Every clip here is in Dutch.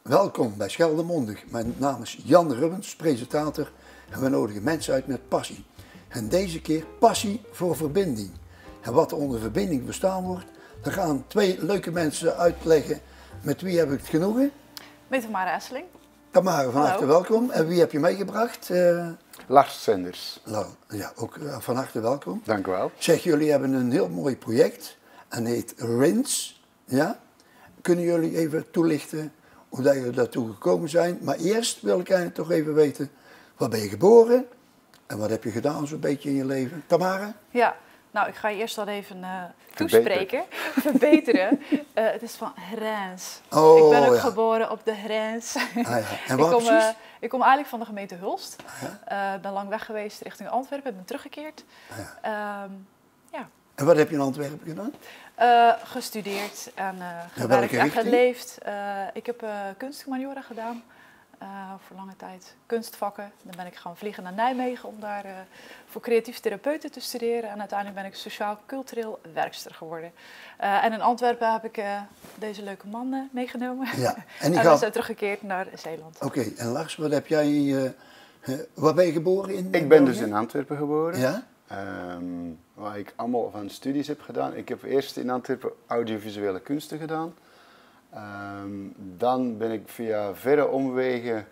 welkom bij Scheldemondig. Mijn naam is Jan Rubbens, presentator en we nodigen mensen uit met passie. En deze keer passie voor verbinding. En wat er onder verbinding verstaan wordt, daar gaan twee leuke mensen uitleggen. Met wie heb ik het genoegen? Met Tamara Esseling. Tamara, van harte welkom. En wie heb je meegebracht? Lars Senders. Ja, ook van harte welkom. Dank u wel. Zeg, jullie hebben een heel mooi project en heet RINS. Ja? Kunnen jullie even toelichten hoe dat jullie daartoe gekomen zijn? Maar eerst wil ik eigenlijk toch even weten, waar ben je geboren en wat heb je gedaan zo'n beetje in je leven? Tamara? Ja, nou ik ga je eerst wel even toespreken, verbeteren. Het is van Reims. Oh, ik ben ook ja. geboren op de Reims. Ja. En waar precies? Ik kom eigenlijk van de gemeente Hulst. Ja. Ik ben lang weg geweest richting Antwerpen, ben teruggekeerd. Ja. Ja. En wat heb je in Antwerpen gedaan? Gestudeerd en gewerkt welke en richting? geleefd. Ik heb kunsthumaniora gedaan. Voor lange tijd kunstvakken. Dan ben ik gaan vliegen naar Nijmegen om daar voor creatief therapeuten te studeren. En uiteindelijk ben ik sociaal-cultureel werkster geworden. En in Antwerpen heb ik deze leuke man meegenomen. Ja. En we zijn teruggekeerd naar Zeeland. Oké, en Lars, wat heb jij, waar ben je geboren in? Ik ben dus in Antwerpen geboren. Ja? Waar ik allemaal van studies heb gedaan. Ik heb eerst in Antwerpen audiovisuele kunsten gedaan. Dan ben ik via verre omwegen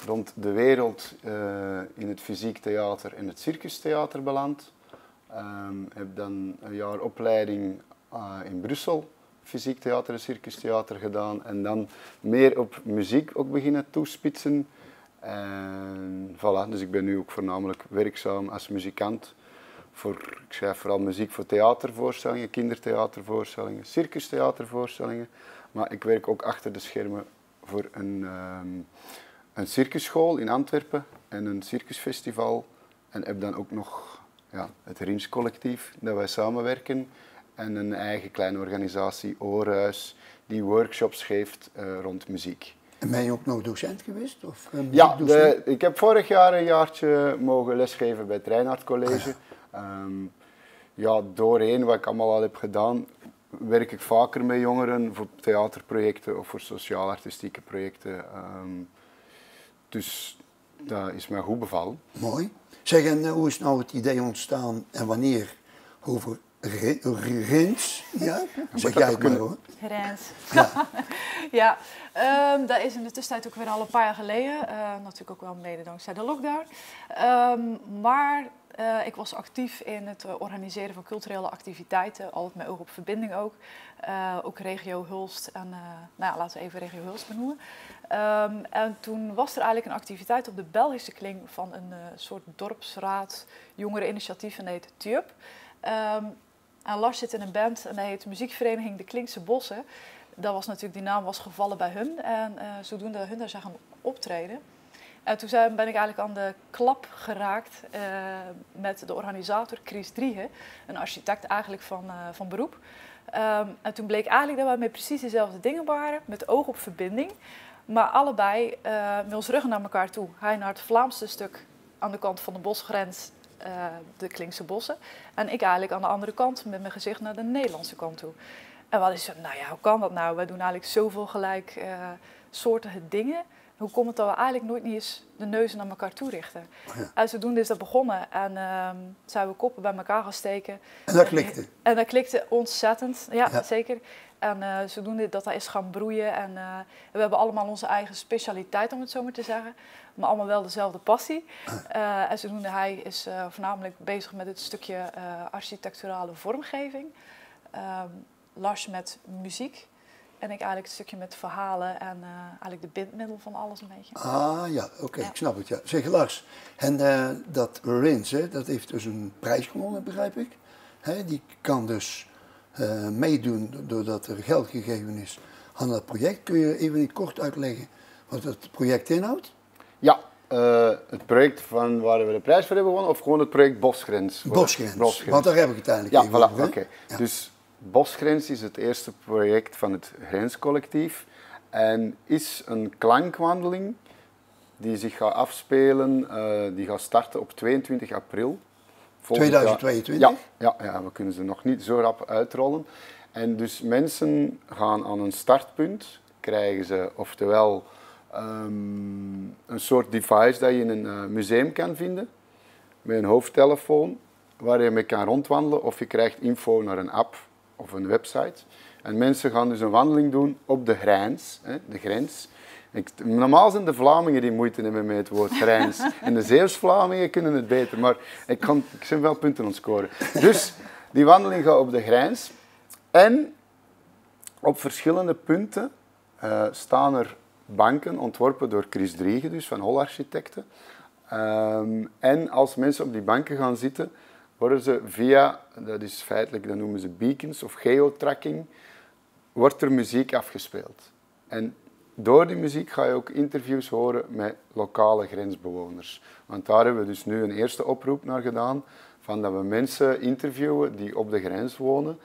rond de wereld in het fysiek theater en het circustheater beland. Heb dan een jaar opleiding in Brussel, fysiek theater en circustheater gedaan. En dan meer op muziek ook beginnen toespitsen. En voilà, dus ik ben nu ook voornamelijk werkzaam als muzikant. Ik schrijf vooral muziek voor theatervoorstellingen, kindertheatervoorstellingen, circustheatervoorstellingen. Maar ik werk ook achter de schermen voor een circusschool in Antwerpen en een circusfestival. En heb dan ook nog het RINS collectief, dat wij samenwerken. En een eigen kleine organisatie, Oorhuis, die workshops geeft rond muziek. En ben je ook nog docent geweest? Of, ja, ik heb vorig jaar een jaartje mogen lesgeven bij het Reinhard College. Doorheen wat ik allemaal al heb gedaan, werk ik vaker met jongeren voor theaterprojecten of voor sociaal-artistieke projecten. Dus dat is mij goed bevallen. Mooi. Zeg, en hoe is nou het idee ontstaan en wanneer over RINS? Ja? Zeg jij het maar hoor. Reims. Ja. Ja, dat is in de tussentijd ook weer al een paar jaar geleden. Natuurlijk ook wel mede dankzij de lockdown. Maar ik was actief in het organiseren van culturele activiteiten. Altijd met oog op verbinding ook. Ook regio Hulst. En laten we even regio Hulst benoemen. En toen was er eigenlijk een activiteit op de Belgische kling van een soort dorpsraad, jongereninitiatief en dat heet TUP. En Lars zit in een band en dat heet Muziekvereniging De Klinkse Bossen. Dat was natuurlijk, die naam was gevallen bij hun en zodoende hun daar zijn gaan optreden. En toen ben ik eigenlijk aan de klap geraakt met de organisator Chris Driehe, een architect eigenlijk van beroep. En toen bleek eigenlijk dat wij met precies dezelfde dingen waren, met oog op verbinding. Maar allebei met ons ruggen naar elkaar toe. Hij naar het Vlaamse stuk aan de kant van de bosgrens, de Klinkse Bossen. En ik eigenlijk aan de andere kant met mijn gezicht naar de Nederlandse kant toe. En we hadden zo, hoe kan dat nou? Wij doen eigenlijk zoveel gelijk soortige dingen. Hoe komt het dat we eigenlijk nooit niet eens de neuzen naar elkaar toe richten? Ja. En zodoende is dat begonnen en zijn we koppen bij elkaar gaan steken. En dat klikte? En dat klikte ontzettend, ja. Zeker. En zodoende dat is gaan broeien. En we hebben allemaal onze eigen specialiteit, om het zo maar te zeggen. Maar allemaal wel dezelfde passie. En zodoende hij is voornamelijk bezig met het stukje architecturale vormgeving. Lars met muziek. En ik eigenlijk een stukje met verhalen en eigenlijk de bindmiddel van alles een beetje. Ah ja, oké, ik snap het. Ja. Zeg Lars, en dat RINS, dat heeft dus een prijs gewonnen, begrijp ik. Die kan dus meedoen doordat er geld gegeven is aan dat project. Kun je even in kort uitleggen wat het project inhoudt? Ja, het project van waar we de prijs voor hebben gewonnen of gewoon het project Bosgrens? Bosgrens, want daar heb ik het eigenlijk even over. Oké. Ja. Dus Bosgrens is het eerste project van het RINS collectief en is een klankwandeling die zich gaat afspelen, die gaat starten op 22 april. 2022? Ja, we kunnen ze nog niet zo rap uitrollen. En dus mensen gaan aan een startpunt, krijgen ze oftewel een soort device dat je in een museum kan vinden, met een hoofdtelefoon, waar je mee kan rondwandelen, of je krijgt info naar een app of een website. En mensen gaan dus een wandeling doen op de grens, de grens. Normaal zijn de Vlamingen die moeite hebben met het woord grens. En de Zeeuws-Vlamingen kunnen het beter, maar ik zet wel punten aan het scoren. Dus die wandeling gaat op de grens. En op verschillende punten staan er banken, ontworpen door Chris Driege, dus van Hol Architecten. En als mensen op die banken gaan zitten, worden ze via, dat is feitelijk, dat noemen ze beacons of geotracking, wordt er muziek afgespeeld. En door die muziek ga je ook interviews horen met lokale grensbewoners. Want daar hebben we dus nu een eerste oproep naar gedaan, van dat we mensen interviewen die op de grens wonen.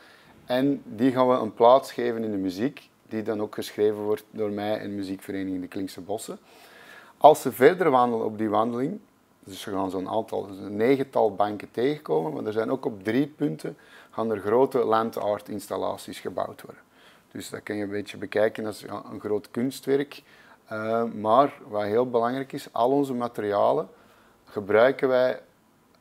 En die gaan we een plaats geven in de muziek, die dan ook geschreven wordt door mij en muziekvereniging De Klinkse Bossen. Als ze verder wandelen op die wandeling, dus ze gaan een 9-tal banken tegenkomen, maar er zijn ook op 3 punten gaan er grote land art installaties gebouwd worden. Dus dat kan je een beetje bekijken als een groot kunstwerk. Maar wat heel belangrijk is, al onze materialen gebruiken wij,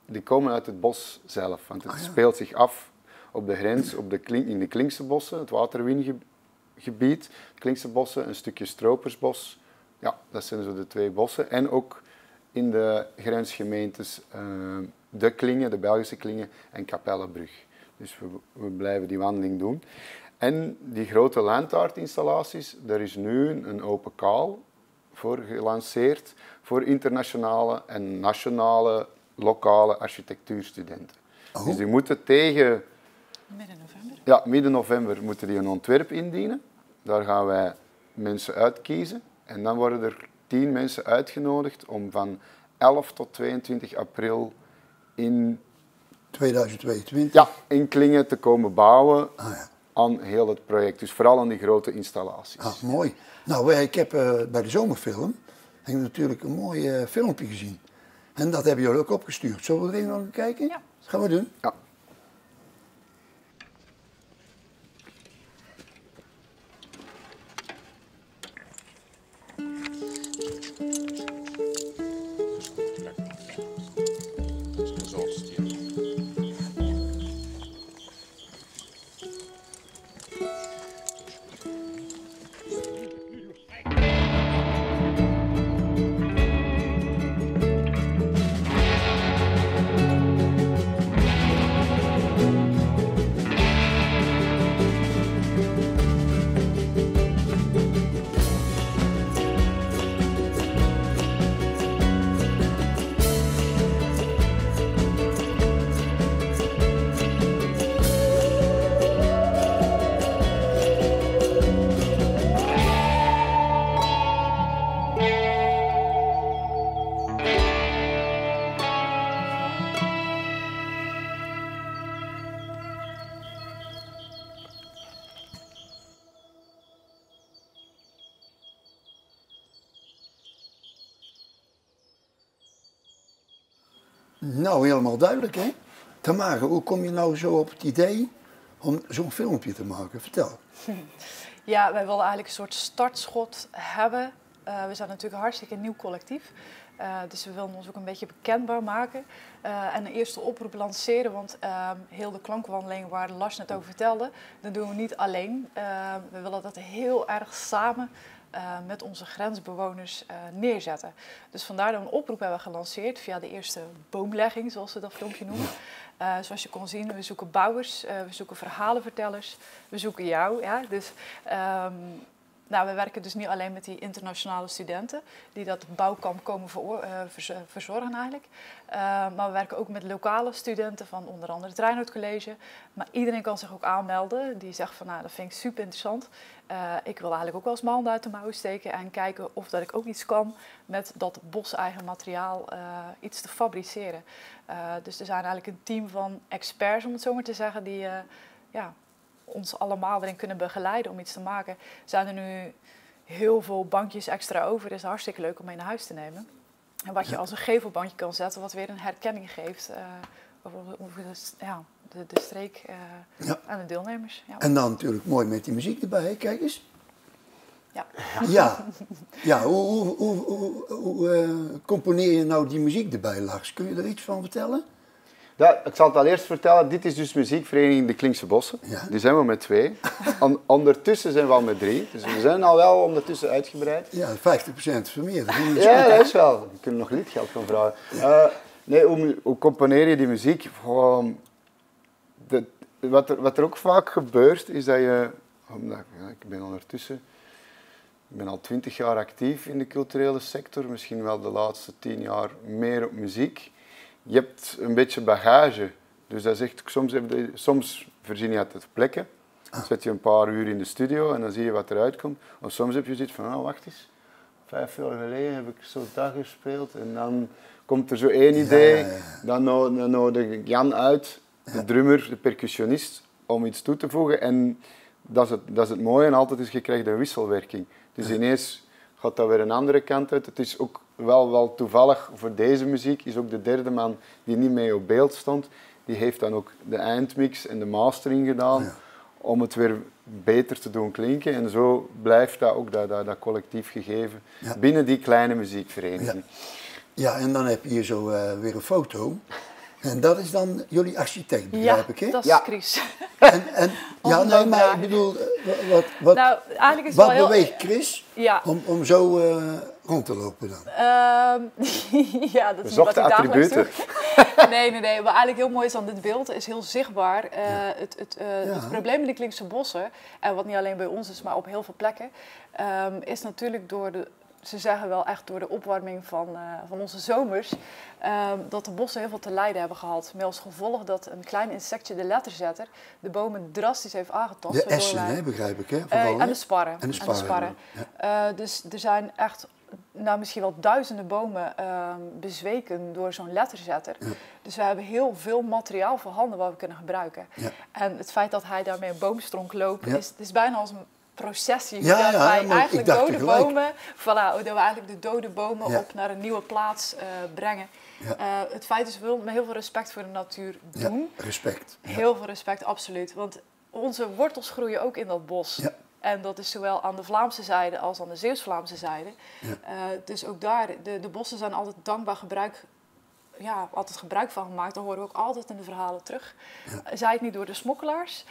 die komen uit het bos zelf. Want het speelt zich af op de grens, in de Klinkse Bossen, het waterwingebied, Klinkse Bossen, een stukje Stropersbos. Ja, dat zijn zo de 2 bossen. En ook in de grensgemeentes De Klinge, de Belgische Klinge en Kapellebrug. Dus we blijven die wandeling doen. En die grote landaartinstallaties, daar is nu een open call voor gelanceerd voor internationale en nationale, lokale architectuurstudenten. Oh. Dus die moeten tegen... Midden november. Ja, midden november moeten die een ontwerp indienen. Daar gaan wij mensen uitkiezen. En dan worden er 10 mensen uitgenodigd om van 11 tot 22 april in 2022? Ja, in Klingen te komen bouwen aan heel het project. Dus vooral aan die grote installaties. Ah, mooi. Nou, ik heb bij de zomerfilm natuurlijk een mooi filmpje gezien. En dat hebben jullie ook opgestuurd. Zullen we er even naar kijken? Ja. Dat gaan we doen. Ja. Nou, helemaal duidelijk, hè? Tamara, hoe kom je nou zo op het idee om zo'n filmpje te maken? Vertel. Ja, wij wilden eigenlijk een soort startschot hebben. We zijn natuurlijk een hartstikke nieuw collectief. Dus we wilden ons ook een beetje bekendbaar maken. En een eerste oproep lanceren, want heel de klankwandeling waar Lars net over vertelde, dat doen we niet alleen. We willen dat heel erg samen met onze grensbewoners neerzetten. Dus vandaar dat we een oproep hebben gelanceerd via de eerste boomlegging, zoals we dat filmpje noemen. Zoals je kon zien, we zoeken bouwers, we zoeken verhalenvertellers, we zoeken jou. Ja? Dus, nou, we werken dus niet alleen met die internationale studenten die dat bouwkamp komen verzorgen eigenlijk. Maar we werken ook met lokale studenten van onder andere het Reinoud College. Maar iedereen kan zich ook aanmelden die zegt van nou, dat vind ik super interessant. Ik wil eigenlijk ook wel eens mijn handen uit de mouwen steken en kijken of dat ik ook iets kan met dat bos-eigen materiaal iets te fabriceren. Dus er zijn eigenlijk een team van experts, om het zo maar te zeggen, die ons allemaal erin kunnen begeleiden om iets te maken. Zijn er nu heel veel bankjes extra over. Het is hartstikke leuk om mee naar huis te nemen. En wat je als een gevelbankje kan zetten, wat weer een herkenning geeft over de streek en de deelnemers. Ja. En dan natuurlijk mooi met die muziek erbij, kijk eens. Ja. Ja, hoe componeer je nou die muziek erbij, Lars? Kun je er iets van vertellen? Ja, ik zal het al eerst vertellen. Dit is dus muziekvereniging De Klinkse Bossen. Ja. Die zijn we met 2. Ondertussen zijn we al met 3. Dus we zijn al wel ondertussen uitgebreid. Ja, 50% vermeerderd. Ja, dat is wel. We kunnen nog lidgeld gaan vragen. Nee, hoe componeer je die muziek? Gewoon, wat er ook vaak gebeurt, is dat je... Ik ben ondertussen... Ik ben al 20 jaar actief in de culturele sector. Misschien wel de laatste 10 jaar meer op muziek. Je hebt een beetje bagage. Dus dat is echt, soms voorzien je het ter plekke. Dan zet je een paar uur in de studio en dan zie je wat eruit komt. Of soms heb je zoiets van, wacht eens. 5 jaar geleden heb ik zo dat gespeeld. En dan komt er zo één idee. Ja. Dan nodig ik Jan uit, de drummer, de percussionist, om iets toe te voegen. En dat is het mooie. En altijd is je krijgt een wisselwerking. Dus ineens gaat dat weer een andere kant uit. Het is ook wel toevallig voor deze muziek is ook de derde man die niet mee op beeld stond. Die heeft dan ook de eindmix en de mastering gedaan om het weer beter te doen klinken. En zo blijft dat ook dat collectief gegeven binnen die kleine muziekvereniging. Ja, en dan heb je hier zo weer een foto. En dat is dan jullie architect, begrijp ik, hè? Ja, dat is Chris. Nee, maar ik bedoel, wat beweegt Chris om zo rond te lopen dan? Ja, dat is Bezochte attributen. Nee, maar eigenlijk heel mooi is aan dit beeld, is heel zichtbaar. Het probleem in de Klinkse Bossen, en wat niet alleen bij ons is, maar op heel veel plekken, is natuurlijk ze zeggen wel echt door de opwarming van onze zomers, dat de bossen heel veel te lijden hebben gehad. Met als gevolg dat een klein insectje, de letterzetter, de bomen drastisch heeft aangetast. De essen, begrijp ik, hè? En de sparren. Ja. Dus er zijn echt misschien wel duizenden bomen bezweken door zo'n letterzetter. Ja. Dus we hebben heel veel materiaal voorhanden wat we kunnen gebruiken. Ja. En het feit dat hij daarmee een boomstronk loopt, is bijna als een processie. Dat wij eigenlijk dode bomen, dat we eigenlijk de dode bomen op naar een nieuwe plaats brengen. Ja. Het feit is, we willen met heel veel respect voor de natuur doen. Ja, respect. Ja. Heel veel respect, absoluut. Want onze wortels groeien ook in dat bos. Ja. En dat is zowel aan de Vlaamse zijde als aan de Zeeuws-Vlaamse zijde. Ja. Dus ook daar, de bossen zijn altijd dankbaar altijd gebruik van gemaakt. Dat horen we ook altijd in de verhalen terug. Ja. Zij het niet door de smokkelaars,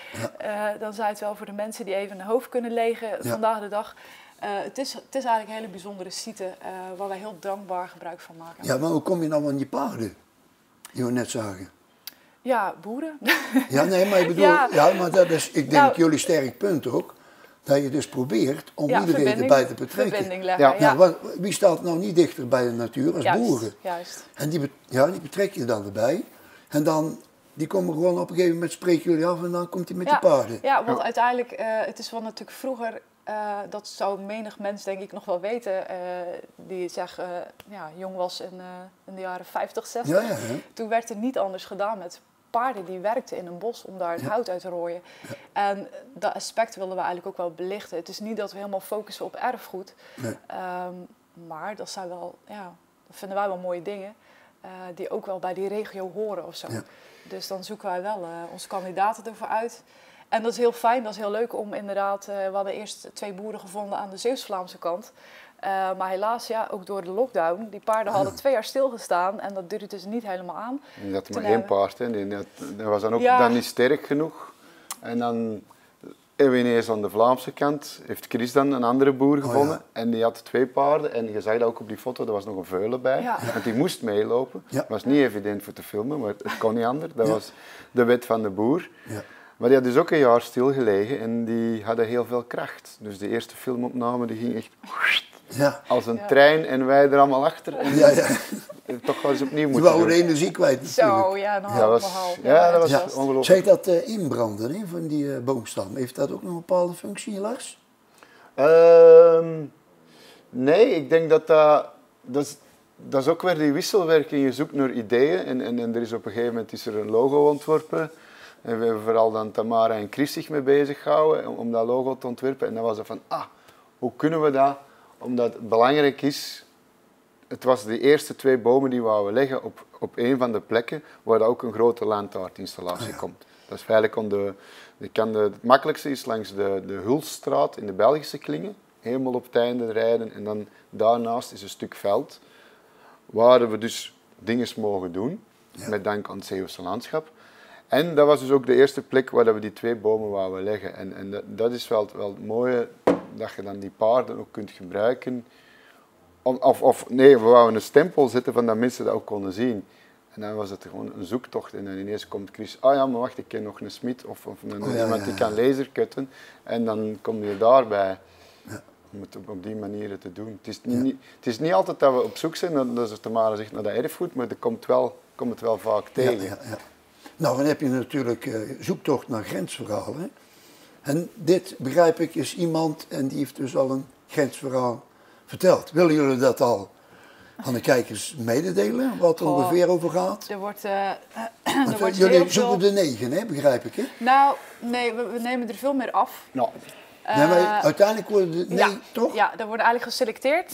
dan zij het wel voor de mensen die even hun hoofd kunnen legen vandaag de dag. Het is eigenlijk een hele bijzondere site waar wij heel dankbaar gebruik van maken. Ja, maar hoe kom je nou aan die paarden, die we net zagen? Ja, boeren. Ja, nee, maar ik bedoel, maar dat is, ik denk jullie sterk punt ook. Dat je dus probeert om iedereen erbij te betrekken. Verbinding leggen, Nou, wie staat nou niet dichter bij de natuur als boeren? Juist. En die betrek je dan erbij. En dan, die komen gewoon op een gegeven moment, spreken jullie af en dan komt hij met de paarden. Ja, want uiteindelijk, het is wel natuurlijk vroeger, dat zou menig mens denk ik nog wel weten, die jong was in de jaren 50, 60. Ja. Toen werd er niet anders gedaan met paarden die werkten in een bos om daar het hout uit te rooien. Ja. En dat aspect willen we eigenlijk ook wel belichten. Het is niet dat we helemaal focussen op erfgoed. Nee. Maar dat zijn wel, dat vinden wij wel mooie dingen. Die ook wel bij die regio horen of zo. Ja. Dus dan zoeken wij wel onze kandidaten ervoor uit. En dat is heel fijn, dat is heel leuk om inderdaad... we hadden eerst 2 boeren gevonden aan de Zeeuws-Vlaamse kant. Maar helaas, ook door de lockdown, die paarden hadden 2 jaar stilgestaan en dat duurde dus niet helemaal aan. Je had maar 1 paard, hè. Dat was dan ook dan niet sterk genoeg. En dan hebben we ineens aan de Vlaamse kant, heeft Chris dan een andere boer gevonden. En die had 2 paarden en je zag dat ook op die foto, er was nog een veulen bij. Ja. Want die moest meelopen. Het was niet evident voor te filmen, maar het kon niet anders. Dat was de wet van de boer. Ja. Maar die had dus ook een jaar stilgelegen en die hadden heel veel kracht. Dus de eerste filmopname die ging echt als een trein en wij er allemaal achter. En toch wel eens opnieuw moeten doen. We wouden energie kwijt natuurlijk. Zo, dat was ongelooflijk. Zeg dat inbranden van die boomstam, heeft dat ook nog een bepaalde functie, Lars? Nee, ik denk dat is ook weer die wisselwerking. Je zoekt naar ideeën en er is op een gegeven moment is er een logo ontworpen. En we hebben vooral dan Tamara en Chris zich mee bezig gehouden om dat logo te ontwerpen. En dan was het van, hoe kunnen we dat? Omdat het belangrijk is, het was de eerste 2 bomen die we wouden leggen op een van de plekken waar ook een grote lantaarninstallatie komt. Dat is feitelijk het makkelijkste is langs de Hulststraat in de Belgische Klingen. helemaal op het einde rijden en dan daarnaast is een stuk veld waar we dus dingen mogen doen, met dank aan het Zeeuwse landschap. En dat was dus ook de eerste plek waar we die 2 bomen wouden leggen. En dat is wel het mooie, dat je dan die paarden ook kunt gebruiken. We wouden een stempel zetten van dat mensen dat ook konden zien. En dan was het gewoon een zoektocht. En dan ineens komt Chris, ah ja, maar wacht, ik ken nog een smid of iemand die kan lasercutten. En dan kom je daarbij. Om het op die manier te doen. Het is niet altijd dat we op zoek zijn, dat is Tamara zegt, naar dat erfgoed, maar dat komt het wel vaak tegen. Ja. Nou, dan heb je natuurlijk zoektocht naar grensverhalen. Hè? En dit, begrijp ik, is iemand en die heeft dus al een grensverhaal verteld. Willen jullie dat al aan de kijkers mededelen, wat er ongeveer over gaat? Er wordt jullie zoeken de 9, hè, begrijp ik, hè? Nou, nee, we nemen er veel meer af. Nou. Nee, maar uiteindelijk worden toch? Ja, er worden eigenlijk geselecteerd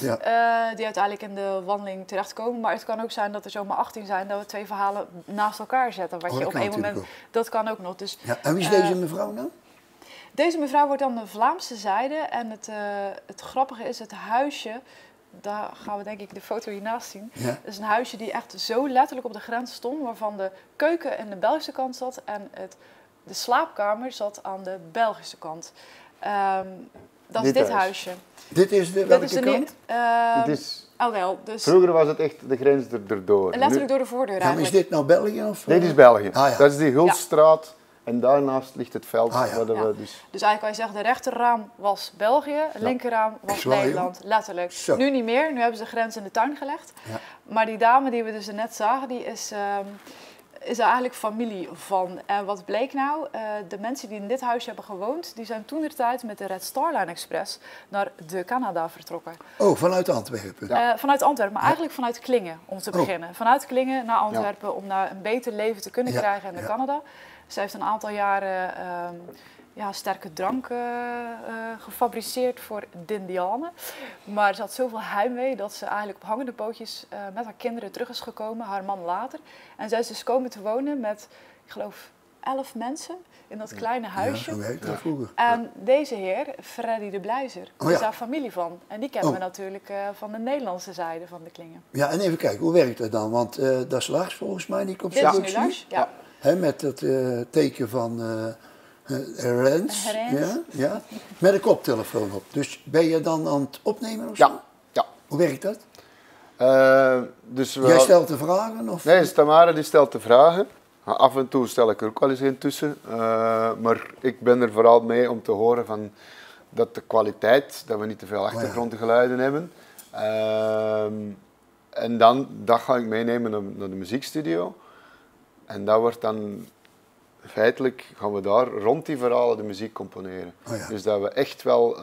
die uiteindelijk in de wandeling terechtkomen. Maar het kan ook zijn dat er zomaar 18 zijn dat we 2 verhalen naast elkaar zetten. Wat je op één moment. Dat kan ook nog. Dus, en wie is deze mevrouw nou? Deze mevrouw wordt aan de Vlaamse zijde. En het grappige is, het huisje, daar gaan we denk ik de foto hiernaast zien. Ja. Het is een huisje die echt zo letterlijk op de grens stond, waarvan de keuken aan de Belgische kant zat en de slaapkamer zat aan de Belgische kant. Dat is dit huisje. Dit is welke kant? Dus vroeger was het echt de grens erdoor. Letterlijk door de voordeur eigenlijk. Is dit nou België? Of? Nee, dit is België. Dat is die Hulststraat en daarnaast ligt het veld. Dus eigenlijk kan je zeggen, de rechterraam was België, het linkerraam was Nederland, letterlijk. Zo. Nu niet meer, nu hebben ze de grens in de tuin gelegd. Ja. Maar die dame die we dus net zagen, die is er eigenlijk familie van. En wat bleek nou? De mensen die in dit huis hebben gewoond, die zijn toentertijd met de Red Star Line Express naar Canada vertrokken. Oh, vanuit Antwerpen? Vanuit Antwerpen, maar eigenlijk vanuit Klingen om te beginnen. Vanuit Klingen naar Antwerpen om daar een beter leven te kunnen krijgen in Canada. Ze heeft een aantal jaren sterke drank gefabriceerd voor de Indianen. Maar ze had zoveel heimwee dat ze eigenlijk op hangende pootjes met haar kinderen terug is gekomen, haar man later. En zij is dus komen te wonen met, ik geloof, 11 mensen in dat kleine huisje. Ja, zo heette dat vroeger. En deze heer, Freddy de Blijzer, daar is daar familie van. En die kennen we natuurlijk van de Nederlandse zijde van de Klingen. Ja, en even kijken, hoe werkt dat dan? Want dat is Lars volgens mij, die komt zo goed zien. Ja. Met het teken van Rens. Ja, met een koptelefoon op. Dus ben je dan aan het opnemen of zo? Ja. Hoe werkt dat? Dus jij stelt de vragen? Of? Nee, Tamara die stelt de vragen. Af en toe stel ik er ook wel eens in tussen. Maar ik ben er vooral mee om te horen van dat de kwaliteit, dat we niet te veel achtergrondgeluiden hebben. En dan, dat ga ik meenemen naar de muziekstudio. En dat wordt dan, feitelijk gaan we daar rond die verhalen de muziek componeren. Dus dat we echt wel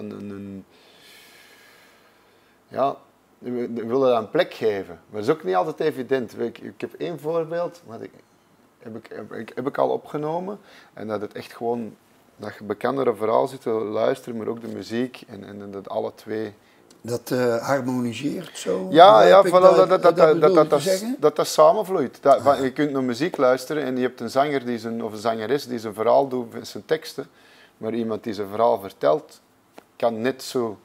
we willen dat een plek geven. Maar dat is ook niet altijd evident. Ik heb één voorbeeld, maar heb ik al opgenomen. En dat het echt gewoon, dat je bekendere verhaal zit te luisteren, maar ook de muziek en dat alle twee. Dat harmoniseert zo? Dat samenvloeit. Je kunt naar muziek luisteren en je hebt een zanger of een zangeres die zijn verhaal doet met zijn teksten. Maar iemand die zijn verhaal vertelt, kan net zo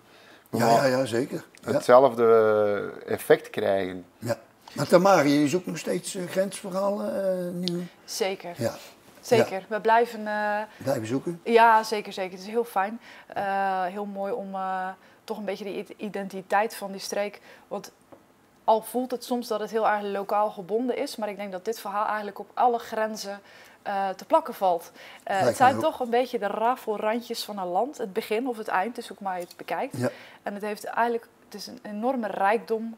zeker. hetzelfde effect krijgen. Ja. Maar Tamara, je zoekt nog steeds grensverhalen nu? Zeker. Ja. Zeker. We blijven zoeken? Ja, zeker. Het is heel fijn. Heel mooi om toch een beetje die identiteit van die streek. Want al voelt het soms dat het heel erg lokaal gebonden is, maar ik denk dat dit verhaal eigenlijk op alle grenzen te plakken valt. Het zijn toch een beetje de rafelrandjes van een land. Het begin of het eind, dus hoe maar je het bekijkt. Ja. En het is een enorme rijkdom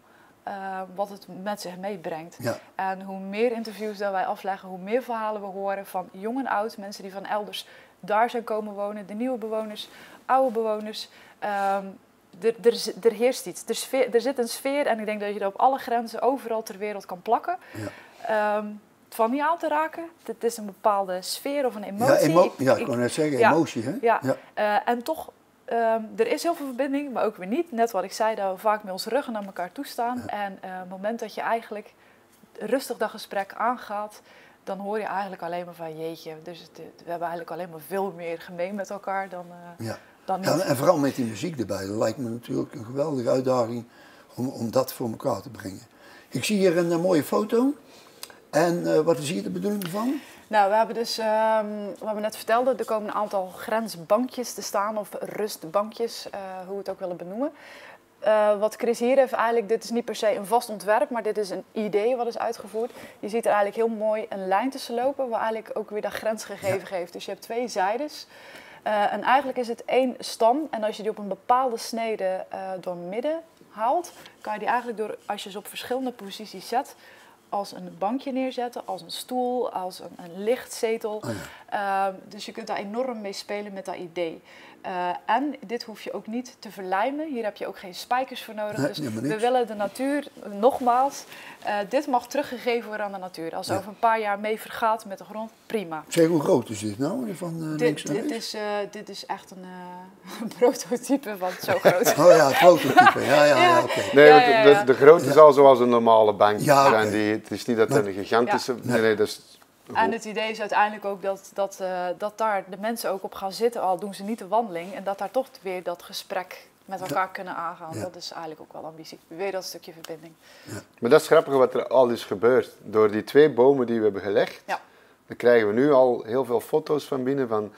wat het met zich meebrengt. Ja. En hoe meer interviews dat wij afleggen, hoe meer verhalen we horen van jong en oud, mensen die van elders daar zijn komen wonen, de nieuwe bewoners, oude bewoners. Er heerst iets. Er zit een sfeer en ik denk dat je dat op alle grenzen overal ter wereld kan plakken. Ja. Van niet aan te raken. Het is een bepaalde sfeer of een emotie. Ik kon net zeggen, emotie. Hè? Ja. En toch, er is heel veel verbinding, maar ook weer niet. Net wat ik zei, dat we vaak met onze ruggen naar elkaar toestaan. Ja. En het moment dat je eigenlijk rustig dat gesprek aangaat, dan hoor je eigenlijk alleen maar van jeetje. Dus we hebben eigenlijk alleen maar veel meer gemeen met elkaar dan niet. Ja, en vooral met die muziek erbij. Dat lijkt me natuurlijk een geweldige uitdaging om dat voor elkaar te brengen. Ik zie hier een mooie foto. En wat is hier de bedoeling van? Nou, we hebben dus, wat we net vertelden, er komen een aantal grensbankjes te staan, of rustbankjes, hoe we het ook willen benoemen. Wat Chris hier heeft eigenlijk, dit is niet per se een vast ontwerp, maar dit is een idee wat is uitgevoerd. Je ziet er eigenlijk heel mooi een lijn tussen lopen, waar eigenlijk ook weer dat grensgegeven geeft. Dus je hebt 2 zijdes. En eigenlijk is het 1 stam. En als je die op een bepaalde snede door midden haalt, kan je die eigenlijk als je ze op verschillende posities zet, als een bankje neerzetten, als een stoel, als een lichtzetel. Oh ja. Dus je kunt daar enorm mee spelen met dat idee. En dit hoef je ook niet te verlijmen. Hier heb je ook geen spijkers voor nodig. Nee, Dus helemaal we niks. willen de natuur, nogmaals, dit mag teruggegeven worden aan de natuur. Als het over een paar jaar mee vergaat met de grond, prima. Zeg, hoe groot is dit nou? Van links naar rechts? Dit is echt een prototype van zo groot. Oh ja, het prototype. Ja, oké. Nee, Ja, ja. de grootte is al zoals een normale bank. Ja, oké. Het is niet dat het een gigantische... Nee, dat is... En het idee is uiteindelijk ook dat daar de mensen ook op gaan zitten, al doen ze niet de wandeling. En dat daar toch weer dat gesprek met elkaar kunnen aangaan. Ja. Dat is eigenlijk ook wel ambitie. Weer dat stukje verbinding. Ja. Maar dat is grappig wat er al is gebeurd. Door die 2 bomen die we hebben gelegd, Ja. dan krijgen we nu al heel veel foto's van binnen van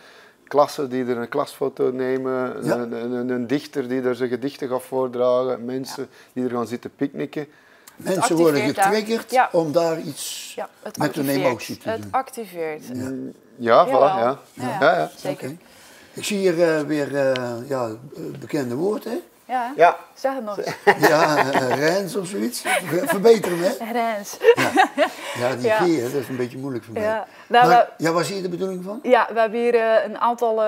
klassen die er een klasfoto nemen, Ja. een dichter die er zijn gedichten gaat voordragen, mensen die er gaan zitten picknicken. Mensen worden activeert daar. getriggerd Ja. om daar iets Ja, het met hun activeert. emotie te Het doen. activeert. Ja, Jawel. voilà, ja. Ja, Ja. zeker. Oké. Ik zie hier weer het bekende woord, hè? Ja, Ja. zeg het nog eens. Ja, Rens of zoiets. Verbeter hem, hè? Rens. Ja, die Ja. G, hè, dat is een beetje moeilijk voor mij. Ja. Nou, Maar, ja, waar zie je de bedoeling van? Ja, we hebben hier een aantal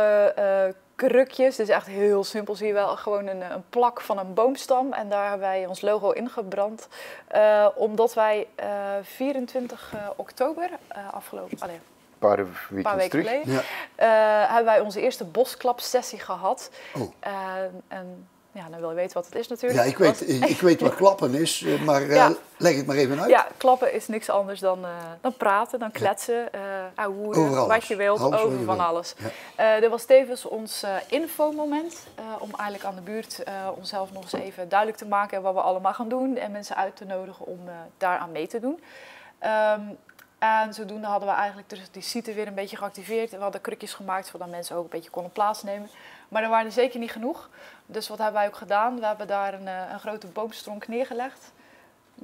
krukjes. Dit is echt heel simpel. Zie je wel gewoon een plak van een boomstam. En daar hebben wij ons logo ingebrand. Omdat wij 24 oktober, een Paar paar weekends weken terug. geleden, Ja. hebben wij onze eerste bosklapsessie gehad. Oh. En ja, dan wil je weten wat het is natuurlijk. Ja, ik weet wat klappen is, maar Ja. leg het maar even uit. Ja, klappen is niks anders dan praten, dan kletsen, ouwehoeren, Over alles. wat je wilt, Alles wat over je van wilt. alles. Ja. Dit was tevens ons infomoment om eigenlijk aan de buurt onszelf nog eens even duidelijk te maken wat we allemaal gaan doen en mensen uit te nodigen om daaraan mee te doen. En zodoende hadden we eigenlijk dus die site weer een beetje geactiveerd. We hadden krukjes gemaakt zodat mensen ook een beetje konden plaatsnemen. Maar er waren er zeker niet genoeg. Dus wat hebben wij ook gedaan? We hebben daar een grote boomstronk neergelegd.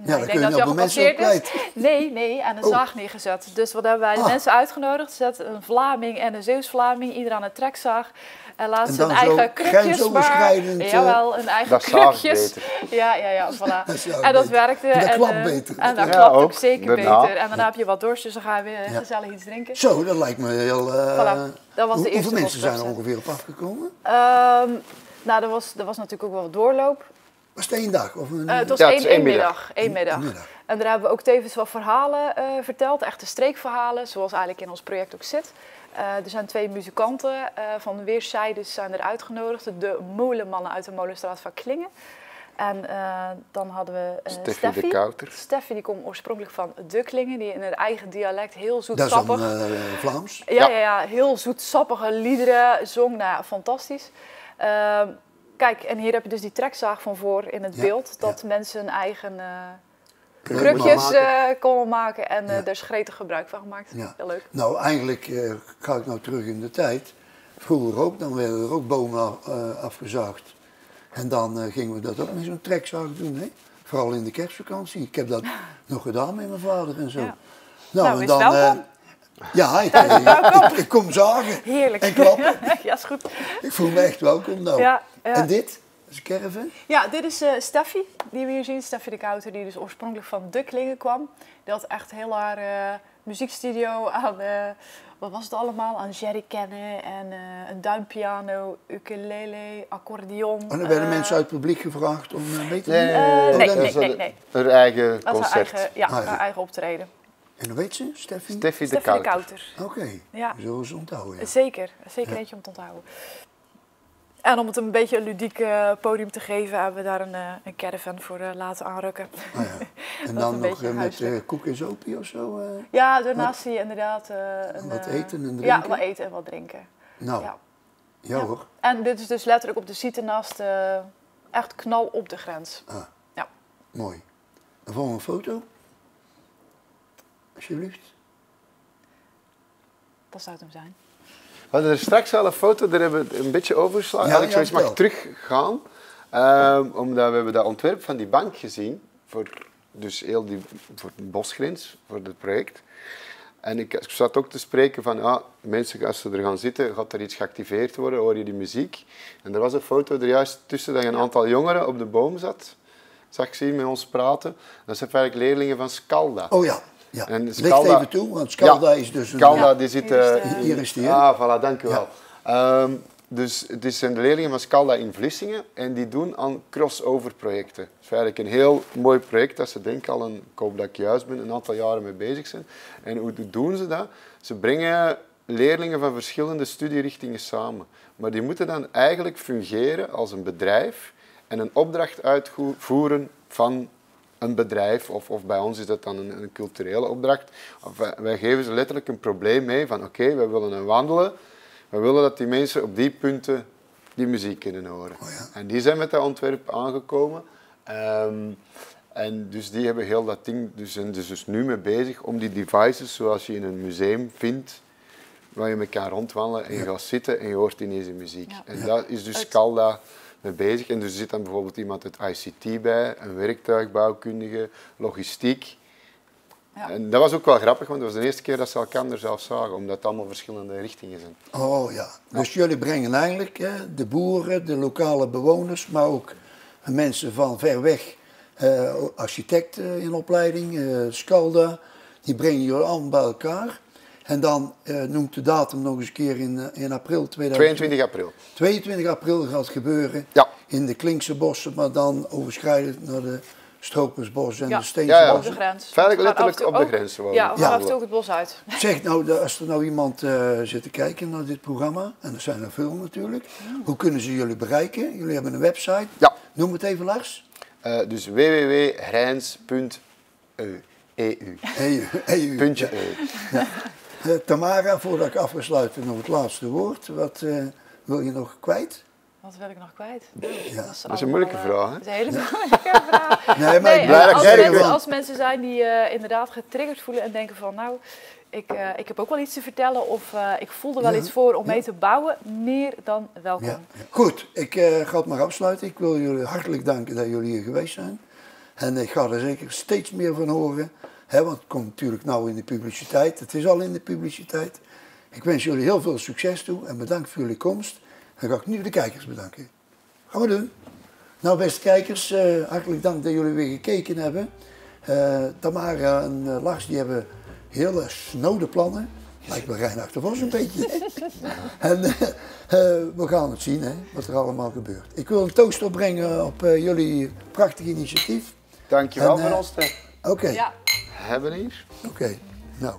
Ja, dan kun je nog de mensen ook kwijt. Nee, en een zaag neergezet. Dus wat hebben wij de mensen uitgenodigd? Zet een Vlaming en een Zeeuws-Vlaming, ieder aan een trekzaag. En laat En ze hun dan eigen zo krukjes grensoverschrijdend, jawel, een eigen dat zaagt krukjes. beter. Ja, voilà. Dat zaagt En dat beter. werkte. En dat klapt en, beter. En dat Ja, klapt ook ook. zeker Daarna. beter. En daarna heb je wat dorst, dus dan ga je weer gezellig iets drinken. Zo, dat lijkt me heel... Voilà, dat was de eerste hoeveel mensen zijn er bosklapse. ongeveer op afgekomen? Nou, er was natuurlijk ook wel wat doorloop. Was het 1 dag? Of een, Het was Ja, het is één één middag. middag. Een middag. En daar hebben we ook tevens wat verhalen verteld, echte streekverhalen, zoals eigenlijk in ons project ook zit. Er zijn 2 muzikanten van weerszijden zijn er uitgenodigd, de molenmannen uit de molenstraat van Klingen. En dan hadden we Steffi de Kouter. Steffi die komt oorspronkelijk van De Klingen, die in haar eigen dialect heel dat is zoetsappig... dan Vlaams. Ja, heel zoetsappige liederen zong. Nou, ja, fantastisch. Kijk, en hier heb je dus die trekzaag van voor in het Ja, beeld. Dat ja. mensen hun eigen Leuk krukjes maken. konden maken. En Ja. er is gretig gebruik van gemaakt. Ja. Heel leuk. Nou, eigenlijk ga ik nou terug in de tijd. Vroeger ook, dan werden er ook bomen afgezaagd. En dan gingen we dat ook met zo'n trekzaag doen, hè? Vooral in de kerstvakantie. Ik heb dat nog gedaan met mijn vader en zo. Ja. Nou, Nou, en is dan... welkom. ja, ik kom zagen Heerlijk. en klappen. Ja, is goed. Ik voel me echt welkom nou. Ja. En dit? Dat is een caravan? Ja, dit is Steffi, die we hier zien. Steffi de Kouter, die dus oorspronkelijk van De Klingen kwam. Die had echt heel haar muziekstudio aan, wat was het allemaal? Aan jerrycannen en een duimpiano, ukulele, accordeon. En dan werden mensen uit het publiek gevraagd om mee te doen? Nee. Haar eigen Dat is haar concert. eigen, ja, Ah, ja. haar eigen optreden. En hoe weet ze? Steffi? Steffi de Steffi de Kouter. Kouter. Oké, Ja. zo is het onthouden. Ja. Zeker eentje om te onthouden. En om het een beetje een ludiek podium te geven, hebben we daar een caravan voor laten aanrukken. Ah, ja. En Dat dan een nog beetje met huiselijk. koek en zopie of zo? Ja, daarnaast zie je inderdaad Wat eten en ja, drinken? wat eten en wat drinken. Nou, Ja. Ja hoor. En dit is dus letterlijk op de site naast, echt knal op de grens. Ah, Ja. mooi. De volgende foto. Alsjeblieft. Dat zou het hem zijn. We hadden er straks al een foto, daar hebben we het een beetje overgeslagen. Als ik zoiets mag teruggaan, omdat we hebben dat ontwerp van die bank gezien, voor de bosgrens, voor het project. En ik zat ook te spreken van, mensen, als ze er gaan zitten, gaat er iets geactiveerd worden, hoor je die muziek. En er was een foto er juist tussen dat je een aantal jongeren op de boom zat, zag ik zien met ons praten. Dat zijn eigenlijk leerlingen van Scalda. Oh ja. Ja. En Licht Scalda, even toe, want Scalda is dus een... Scalda, die zit... hier is die, hè? voilà, dank u wel. Dus het zijn de leerlingen van Scalda in Vlissingen en die doen aan crossover projecten. Het is eigenlijk een heel mooi project dat ze denk al, ik hoop dat ik juist ben, een aantal jaren mee bezig zijn. En hoe doen ze dat? Ze brengen leerlingen van verschillende studierichtingen samen. Maar die moeten dan eigenlijk fungeren als een bedrijf en een opdracht uitvoeren van een bedrijf, of bij ons is dat dan een culturele opdracht. Wij geven ze letterlijk een probleem mee van oké, wij willen wandelen. We willen dat die mensen op die punten die muziek kunnen horen. Oh ja. En die zijn met dat ontwerp aangekomen. En dus die hebben heel dat ding, dus nu mee bezig om die devices zoals je in een museum vindt, waar je met kan rondwandelen en je gaat zitten en je hoort ineens de muziek. Ja. En daar is dus Scalda mee bezig. En dus er zit dan bijvoorbeeld iemand uit ICT bij, een werktuigbouwkundige, logistiek. Ja. En dat was ook wel grappig, want dat was de eerste keer dat ze elkaar zelf zagen, omdat het allemaal verschillende richtingen zijn. Oh ja, dus jullie brengen eigenlijk de boeren, de lokale bewoners, maar ook mensen van ver weg, architecten in opleiding, Scalda, die brengen jullie allemaal bij elkaar. En dan noemt de datum nog eens een keer in april 22 april. 22 april gaat het gebeuren in de Klinkse bossen, maar dan overschrijdend naar de Stropersbos en de Steense op de grens. Feitelijk letterlijk op de grens. Ja, we gaan af en toe ook het bos uit. Zeg nou, als er nou iemand zit te kijken naar dit programma, en er zijn er veel natuurlijk, hoe kunnen ze jullie bereiken? Jullie hebben een website. Ja. Noem het even, Lars. Dus www.hrijns.eu. Puntje EU. Ja. Tamara, voordat ik af ga sluiten, nog het laatste woord. Wat wil je nog kwijt? Wat wil ik nog kwijt? Ja. Dat is een moeilijke vraag, hè? Dat is een hele moeilijke vraag. Nee, maar als mensen zijn die inderdaad getriggerd voelen en denken van, nou, ik heb ook wel iets te vertellen of ik voel er wel iets voor om mee te bouwen, meer dan welkom. Ja. Goed, ik ga het maar afsluiten. Ik wil jullie hartelijk danken dat jullie hier geweest zijn. En ik ga er zeker steeds meer van horen. Want het komt natuurlijk nou in de publiciteit. Het is al in de publiciteit. Ik wens jullie heel veel succes toe en bedankt voor jullie komst. Dan ga ik nu de kijkers bedanken. Gaan we doen. Nou, beste kijkers, hartelijk dank dat jullie weer gekeken hebben. Tamara en Lars die hebben hele snode plannen. Lijkt me Reinhard de Vos een beetje. En we gaan het zien, wat er allemaal gebeurt. Ik wil een toast opbrengen op jullie prachtig initiatief. Dankjewel voor ons. Oké. Ja. Hebben hier. Oké, nou.